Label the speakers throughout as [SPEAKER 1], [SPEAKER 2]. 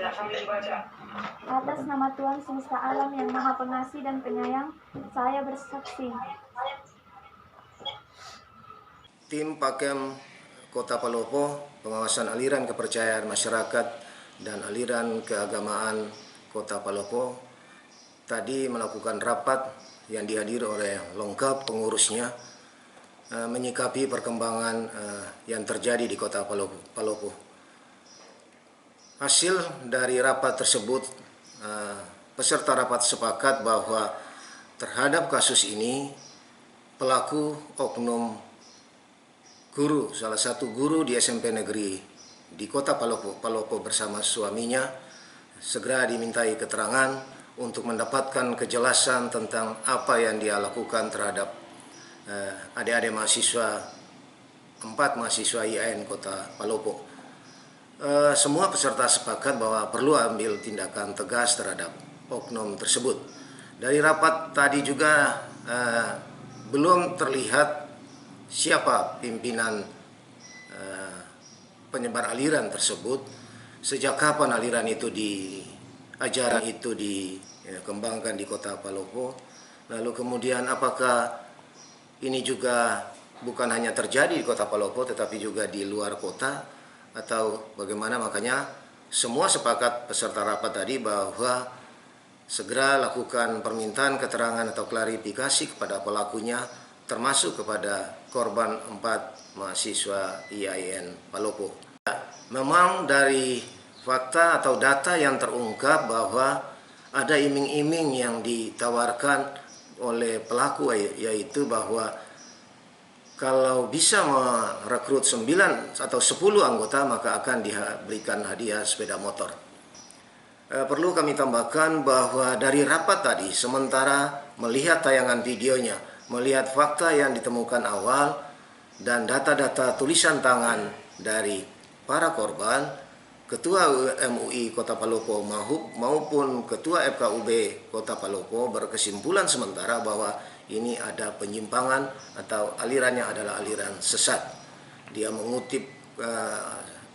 [SPEAKER 1] Atas nama Tuhan semesta alam yang Maha Pengasih dan Penyayang, saya bersaksi.
[SPEAKER 2] Tim Pakem Kota Palopo, pengawasan aliran kepercayaan masyarakat dan aliran keagamaan Kota Palopo tadi melakukan rapat yang dihadiri oleh lengkap pengurusnya menyikapi perkembangan yang terjadi di Kota Palopo. Hasil dari rapat tersebut, peserta rapat sepakat bahwa terhadap kasus ini pelaku oknum guru, salah satu guru di SMP negeri di Kota Palopo bersama suaminya segera dimintai keterangan untuk mendapatkan kejelasan tentang apa yang dia lakukan terhadap adik-adik mahasiswa, 4 mahasiswa IAIN Kota Palopo. Semua peserta sepakat bahwa perlu ambil tindakan tegas terhadap oknum tersebut. Dari rapat tadi juga belum terlihat siapa pimpinan penyebar aliran tersebut, sejak kapan aliran itu ajaran itu dikembangkan di Kota Palopo, lalu kemudian apakah ini juga bukan hanya terjadi di Kota Palopo tetapi juga di luar kota atau bagaimana. Makanya semua sepakat peserta rapat tadi bahwa segera lakukan permintaan keterangan atau klarifikasi kepada pelakunya, termasuk kepada korban 4 mahasiswa IAIN Palopo. Memang dari fakta atau data yang terungkap bahwa ada iming-iming yang ditawarkan oleh pelaku, yaitu bahwa kalau bisa merekrut 9 atau 10 anggota maka akan diberikan hadiah sepeda motor. Perlu kami tambahkan bahwa dari rapat tadi, sementara melihat tayangan videonya, melihat fakta yang ditemukan awal dan data-data tulisan tangan dari para korban, Ketua MUI Kota Palopo maupun Ketua FKUB Kota Palopo berkesimpulan sementara bahwa ini ada penyimpangan atau alirannya adalah aliran sesat. Dia mengutip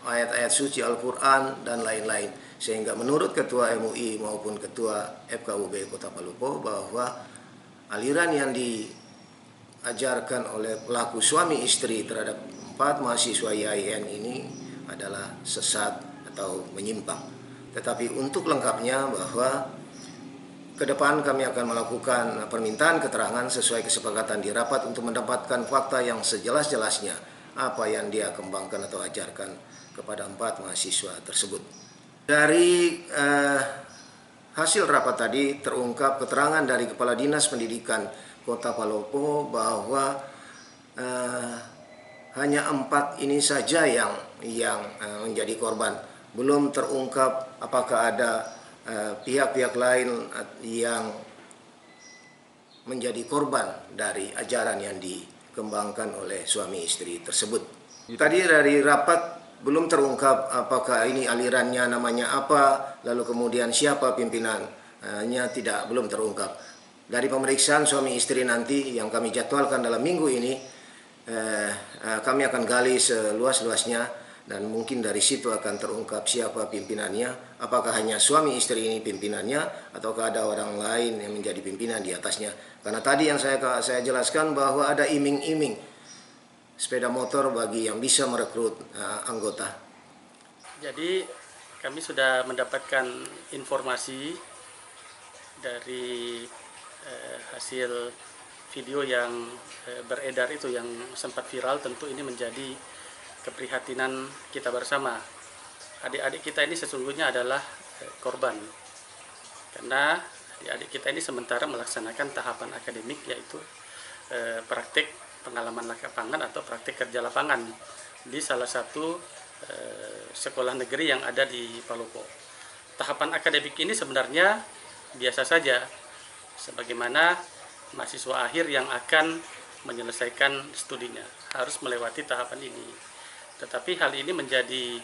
[SPEAKER 2] ayat-ayat suci Al-Quran dan lain-lain. Sehingga menurut Ketua MUI maupun Ketua FKUB Kota Palopo bahwa aliran yang diajarkan oleh pelaku suami istri terhadap 4 mahasiswa IAIN ini adalah sesat atau menyimpang. Tetapi untuk lengkapnya bahwa ke depan kami akan melakukan permintaan keterangan sesuai kesepakatan di rapat untuk mendapatkan fakta yang sejelas-jelasnya apa yang dia kembangkan atau ajarkan kepada 4 mahasiswa tersebut. Dari hasil rapat tadi terungkap keterangan dari Kepala Dinas Pendidikan Kota Palopo bahwa hanya 4 ini saja yang menjadi korban. Belum terungkap apakah ada pihak-pihak lain yang menjadi korban dari ajaran yang dikembangkan oleh suami istri tersebut. Tadi dari rapat belum terungkap apakah ini alirannya namanya apa, lalu kemudian siapa pimpinannya belum terungkap. Dari pemeriksaan suami istri nanti yang kami jadwalkan dalam minggu ini, kami akan gali seluas-luasnya dan mungkin dari situ akan terungkap siapa pimpinannya, apakah hanya suami istri ini pimpinannya ataukah ada orang lain yang menjadi pimpinan di atasnya. Karena tadi yang saya jelaskan bahwa ada iming-iming sepeda motor bagi yang bisa merekrut anggota.
[SPEAKER 3] Jadi kami sudah mendapatkan informasi dari hasil video yang beredar itu yang sempat viral. Tentu ini menjadi keprihatinan kita bersama. Adik-adik kita ini sesungguhnya adalah korban, karena adik-adik kita ini sementara melaksanakan tahapan akademik, yaitu praktik pengalaman lapangan atau praktik kerja lapangan di salah satu sekolah negeri yang ada di Palopo. Tahapan akademik ini sebenarnya biasa saja, sebagaimana mahasiswa akhir yang akan menyelesaikan studinya harus melewati tahapan ini. Tetapi hal ini menjadi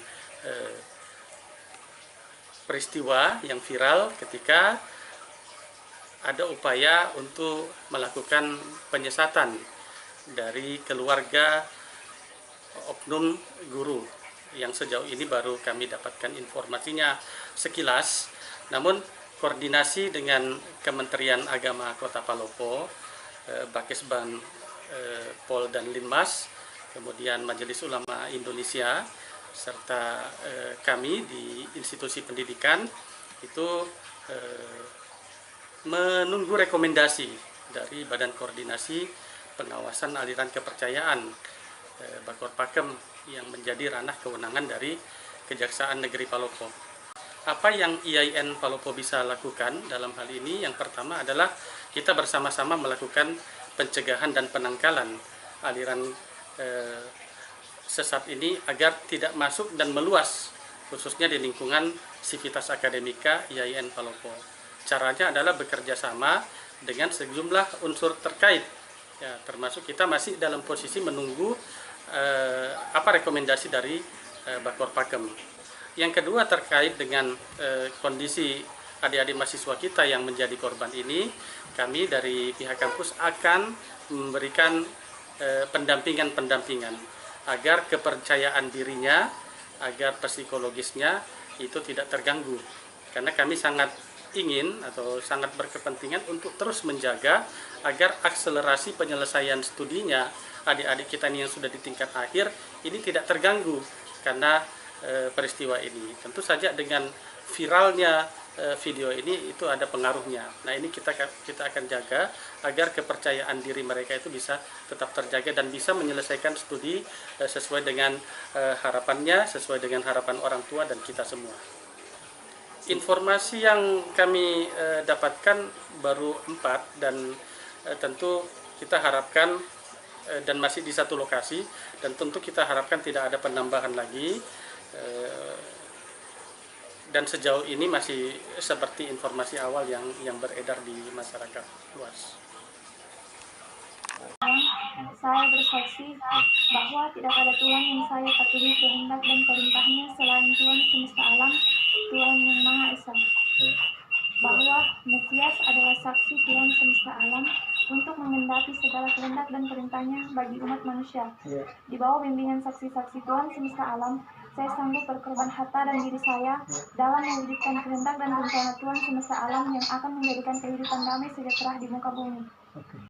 [SPEAKER 3] peristiwa yang viral ketika ada upaya untuk melakukan penyesatan dari keluarga oknum guru yang sejauh ini baru kami dapatkan informasinya sekilas. Namun koordinasi dengan Kementerian Agama Kota Palopo, Bakesban, Pol dan Linmas, kemudian Majelis Ulama Indonesia, serta kami di institusi pendidikan itu menunggu rekomendasi dari Badan Koordinasi Pengawasan Aliran Kepercayaan Bakor Pakem yang menjadi ranah kewenangan dari Kejaksaan Negeri Palopo. Apa yang IAIN Palopo bisa lakukan dalam hal ini? Yang pertama adalah kita bersama-sama melakukan pencegahan dan penangkalan aliran sesat ini agar tidak masuk dan meluas, khususnya di lingkungan Sivitas Akademika IAIN Palopo. Caranya adalah bekerja sama dengan sejumlah unsur terkait, ya, termasuk kita masih dalam posisi menunggu apa rekomendasi dari Bakor Pakem. Yang kedua terkait dengan kondisi adik-adik mahasiswa kita yang menjadi korban ini, kami dari pihak kampus akan memberikan pendampingan agar kepercayaan dirinya, agar psikologisnya itu tidak terganggu. Karena kami sangat ingin atau sangat berkepentingan untuk terus menjaga agar akselerasi penyelesaian studinya adik-adik kita ini yang sudah di tingkat akhir ini tidak terganggu karena peristiwa ini. Tentu saja dengan viralnya video ini itu ada pengaruhnya. Nah, ini kita akan jaga agar kepercayaan diri mereka itu bisa tetap terjaga dan bisa menyelesaikan studi sesuai dengan harapannya, sesuai dengan harapan orang tua dan kita semua. Informasi yang kami dapatkan baru 4 dan tentu kita harapkan dan masih di satu lokasi, dan tentu kita harapkan tidak ada penambahan lagi, dan sejauh ini masih seperti informasi awal yang beredar di masyarakat luas.
[SPEAKER 1] Saya bersaksi bahwa tidak ada Tuhan yang saya patuhi kehendak dan perintahnya selain Tuhan semesta alam, Tuhan yang Maha Esa. Bahwa Mesias adalah saksi Tuhan semesta alam untuk mengendapi segala kehendak dan perintahnya bagi umat manusia. Di bawah bimbingan saksi-saksi Tuhan semesta alam, saya sanggup berkorban harta dan diri saya dalam mewujudkan kehendak dan rencana Tuhan semesta alam yang akan menjadikan kehidupan damai sejahtera di muka bumi.